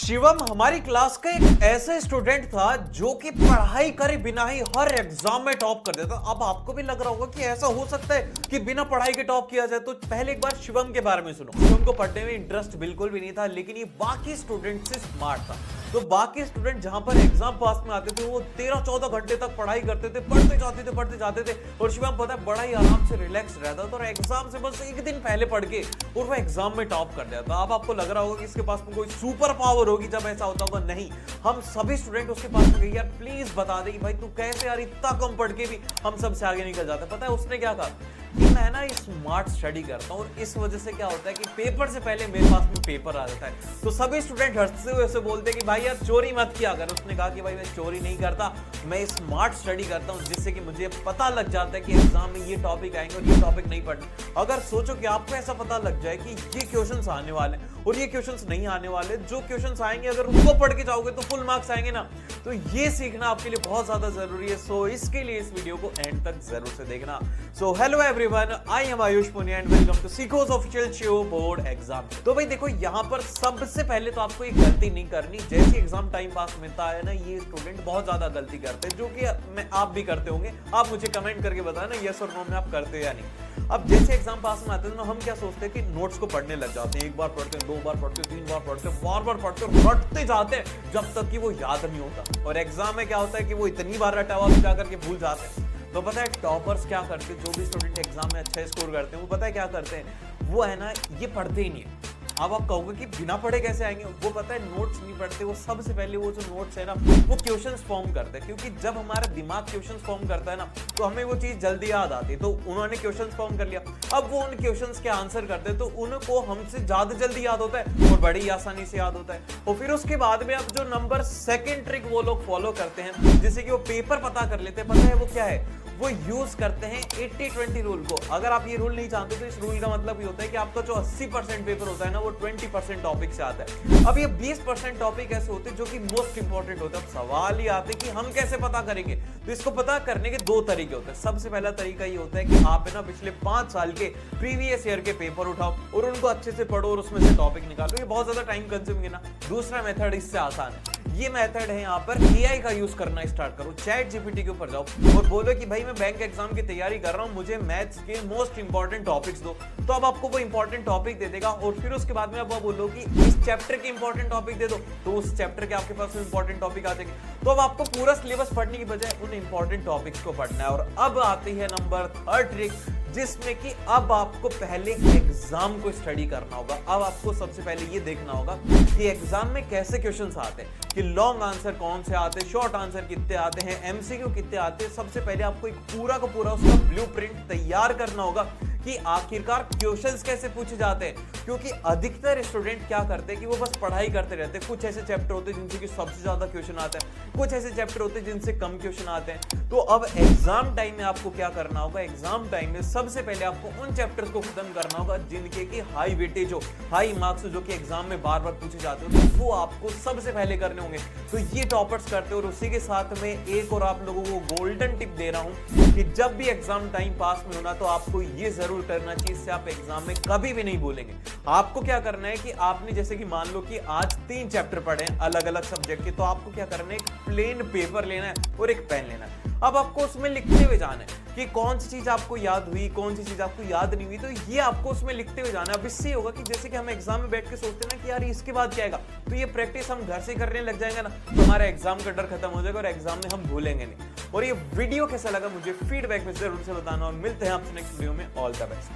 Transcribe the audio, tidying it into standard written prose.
शिवम हमारी क्लास का एक ऐसा स्टूडेंट था जो कि पढ़ाई करे बिना ही हर एग्जाम में टॉप कर देता। अब आपको भी लग रहा होगा कि ऐसा हो सकता है कि बिना पढ़ाई के टॉप किया जाए। तो पहले एक बार शिवम के बारे में सुनो। शिवम को पढ़ने में इंटरेस्ट बिल्कुल भी नहीं था, लेकिन ये बाकी स्टूडेंट से स्मार्ट था। तो बाकी स्टूडेंट जहां पर एग्जाम पास में आते थे वो 13-14 घंटे तक पढ़ाई करते थे, पढ़ते जाते थे। और शिवम पता है बड़ा ही आराम से रिलैक्स रहता था और एग्जाम से बस एक दिन पहले पढ़ के और वो एग्जाम में टॉप कर देता। अब आपको लग रहा होगा कि इसके पास में कोई सुपर पावर होगी जब ऐसा होता होगा। नहीं, हम सभी स्टूडेंट उसके पास में गए, यार प्लीज बता दे कि भाई तू कैसे यार इतना कम पढ़ के भी हम सबसे आगे निकल जाता है। पता है उसने क्या कहा कि मैं ना स्मार्ट स्टडी करता हूँ और इस वजह से क्या होता है कि पेपर से पहले मेरे पास में पेपर आ जाता है। तो सभी स्टूडेंट हंसते हुए ऐसे बोलते हैं कि भाई यार चोरी मत किया कर। उसने कहा कि भाई मैं चोरी नहीं करता, मैं स्मार्ट स्टडी करता हूँ जिससे कि मुझे पता लग जाता है कि एग्जाम में ये टॉपिक आएंगे और ये टॉपिक नहीं पढ़ना। अगर सोचो कि आपको ऐसा पता लग जाए कि ये क्वेश्चंस आने वाले और ये क्वेश्चंस नहीं आने वाले, जो क्वेश्चंस आएंगे अगर उनको पढ़ के जाओगे तो फुल मार्क्स आएंगे ना। तो ये सीखना आपके लिए बहुत ज्यादा जरूरी है। सो इसके लिए इस वीडियो को एंड तक जरूर से देखना। So hello everyone, I am Ayush Punia and welcome to सीखोस ऑफिशियल शो बोर्ड एग्जाम। तो भाई देखो, यहाँ पर सबसे पहले तो आपको एक गलती नहीं करनी। जैसे एग्जाम टाइम पास मिलता है ना, ये स्टूडेंट बहुत ज्यादा गलती करते हैं, जो कि आप भी करते होंगे। आप मुझे कमेंट करके बताना यस और नो में आप करते हो या नहीं। अब जैसे एग्जाम पास में आते हैं ना, हम क्या सोचते हैं कि नोट्स को पढ़ने लग जाते हैं। एक बार पढ़ते हैं, 2 बार पढ़ते हैं, 3 बार पढ़ते हैं, बार पढ़ते हैं, रटते जाते हैं जब तक कि वो याद नहीं होता। और एग्जाम में क्या होता है कि वो इतनी बार रटा हुआ जाकर के भूल जाते हैं। तो पता है टॉपर्स क्या करते हैं, जो भी स्टूडेंट एग्जाम में अच्छा स्कोर करते हैं, वो पता है क्या करते हैं, वो है ना ये पढ़ते ही नहीं है। अब आप कहोगे कि बिना पढ़े कैसे आएंगे, वो पता है नोट्स नहीं पढ़ते। वो सबसे पहले वो जो नोट्स है ना, वो क्वेश्चंस फॉर्म करते हैं। क्योंकि जब हमारा दिमाग क्वेश्चंस फॉर्म करता है ना, तो हमें वो चीज जल्दी याद आती है। तो उन्होंने क्वेश्चंस फॉर्म कर लिया, अब वो उन क्वेश्चंस के आंसर करते हैं, तो उनको हमसे ज्यादा जल्दी याद होता है और बड़ी आसानी से याद होता है। और फिर उसके बाद में अब जो नंबर 2 ट्रिक वो लोग फॉलो करते हैं, जिससे कि वो पेपर पता कर लेते हैं। पता है वो क्या है, वो यूज करते हैं 80-20 रूल को। अगर आप ये रूल नहीं जानते तो इस रूल का मतलब ये होता है कि आपका जो 80% पेपर होता है ना, वो 20% टॉपिक से आता है। अब ये 20% टॉपिक ऐसे होते हैं जो कि मोस्ट इंपॉर्टेंट होता है। अब सवाल ये आते हैं कि हम कैसे पता करेंगे। तो इसको पता करने के 2 तरीके होते हैं। सबसे पहला तरीका ये होता है कि आप ना पिछले 5 साल के प्रीवियस ईयर के पेपर उठाओ और उनको अच्छे से पढ़ो और उसमें से टॉपिक निकालो। ये बहुत ज्यादा टाइम कंज्यूमिंग है ना। दूसरा मेथड इससे आसान है। ये मेथड है, यहाँ पर एआई का यूज करना स्टार्ट करो। चैट जीपीटी के ऊपर जाओ और बोलो कि भाई मैं बैंक एग्जाम की तैयारी कर रहा हूँ, मुझे मैथ्स के मोस्ट इंपॉर्टेंट टॉपिक्स दो। तो अब आपको वो इंपॉर्टेंट टॉपिक दे देगा। और फिर उसके बाद में अब आप बोलो कि इस चैप्टर के इंपॉर्टेंट टॉपिक दे दो, तो उस चैप्टर के आपके पास इंपॉर्टेंट टॉपिक आ जाएंगे। तो अब आपको पूरा सिलेबस पढ़ने की बजाय उन इंपॉर्टेंट टॉपिक्स को पढ़ना है। और अब आती है नंबर 3 ट्रिक, जिसमें कि अब आपको पहले एग्जाम को स्टडी करना होगा। अब आपको सबसे पहले ये देखना होगा कि एग्जाम में कैसे क्वेश्चंस आते हैं, कि लॉन्ग आंसर कौन से आते हैं, शॉर्ट आंसर कितने आते हैं, एमसीक्यू कितने आते हैं। सबसे पहले आपको एक पूरा का पूरा उसका ब्लूप्रिंट तैयार करना होगा कि आखिरकार क्वेश्चंस कैसे पूछे जाते हैं। क्योंकि अधिकतर स्टूडेंट क्या करते हैं कि वो बस पढ़ाई करते रहते हैं। कुछ ऐसे चैप्टर होते हैं जिनसे कि सबसे ज्यादा क्वेश्चन आता है, कुछ ऐसे चैप्टर होते हैं जिनसे कम क्वेश्चन आते हैं। तो अब एग्जाम टाइम में आपको क्या करना होगा, एग्जाम टाइम में सबसे पहले आपको उन चैप्टर्स को खत्म करना होगा जिनके की हाई वेटेज हो, हाई मार्क्स हो, जो कि एग्जाम में बार बार पूछे जाते हो। तो वो आपको सबसे पहले करने होंगे। तो ये टॉपर्स करते हो। और उसी के साथ में एक और आप लोगों को गोल्डन टिप दे रहा हूं कि जब भी एग्जाम टाइम पास में होना, तो आपको ये जरूर करना चाहिए, इससे आप एग्जाम में कभी भी नहीं भूलेंगे। आपको क्या करना है कि आपने जैसे कि मान लो कि आज 3 चैप्टर पढ़े हैं अलग अलग सब्जेक्ट के, तो आपको क्या करना है, एक प्लेन पेपर लेना है और एक पेन लेना है। अब आपको उसमें लिखते हुए जाना है कि कौन सी चीज आपको याद हुई, कौन सी चीज आपको याद नहीं हुई। तो ये आपको उसमें लिखते हुए जाना है। अब इससे होगा कि जैसे कि हम एग्जाम में बैठ के सोचते हैं ना कि यार इसके बाद क्या आएगा, तो ये प्रैक्टिस हम घर से करने लग जाएंगे ना, तो हमारा एग्जाम का डर खत्म हो जाएगा और एग्जाम में हम भूलेंगे नहीं। और ये वीडियो कैसा लगा मुझे फीडबैक में जरूर से बताना और मिलते हैं आपसे नेक्स्ट वीडियो में। All the best.